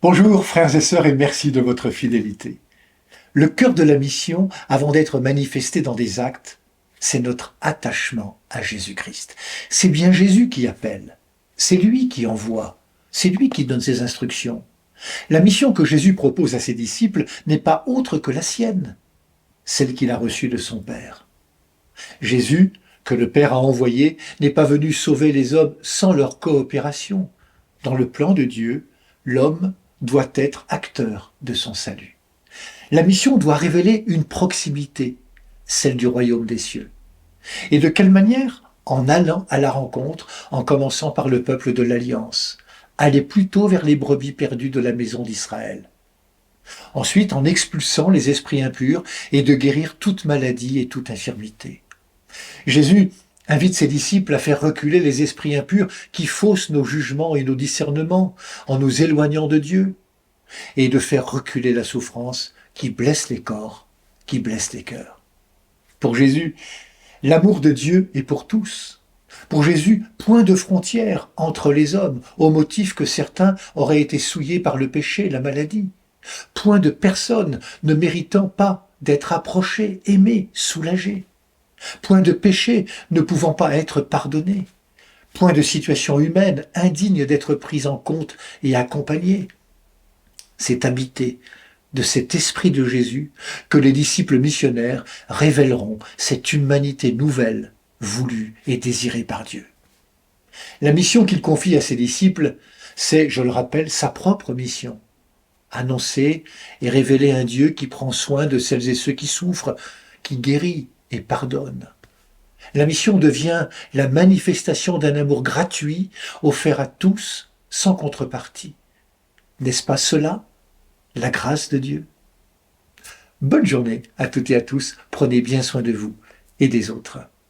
Bonjour frères et sœurs et merci de votre fidélité. Le cœur de la mission, avant d'être manifesté dans des actes, c'est notre attachement à Jésus-Christ. C'est bien Jésus qui appelle, c'est lui qui envoie, c'est lui qui donne ses instructions. La mission que Jésus propose à ses disciples n'est pas autre que la sienne, celle qu'il a reçue de son Père. Jésus, que le Père a envoyé, n'est pas venu sauver les hommes sans leur coopération. Dans le plan de Dieu, l'homme doit être acteur de son salut. La mission doit révéler une proximité, celle du royaume des cieux. Et de quelle manière? En allant à la rencontre, en commençant par le peuple de l'Alliance. Aller plutôt vers les brebis perdues de la maison d'Israël. Ensuite, en expulsant les esprits impurs et de guérir toute maladie et toute infirmité. Jésus invite ses disciples à faire reculer les esprits impurs qui faussent nos jugements et nos discernements en nous éloignant de Dieu, et de faire reculer la souffrance qui blesse les corps, qui blesse les cœurs. Pour Jésus, l'amour de Dieu est pour tous. Pour Jésus, point de frontière entre les hommes, au motif que certains auraient été souillés par le péché, la maladie. Point de personne ne méritant pas d'être approché, aimé, soulagé. Point de péché ne pouvant pas être pardonné. Point de situation humaine indigne d'être prise en compte et accompagnée. C'est habité de cet esprit de Jésus que les disciples missionnaires révéleront cette humanité nouvelle, voulue et désirée par Dieu. La mission qu'il confie à ses disciples, c'est, je le rappelle, sa propre mission. Annoncer et révéler un Dieu qui prend soin de celles et ceux qui souffrent, qui guérit et pardonne. La mission devient la manifestation d'un amour gratuit offert à tous sans contrepartie. N'est-ce pas cela, la grâce de Dieu? Bonne journée à toutes et à tous, prenez bien soin de vous et des autres.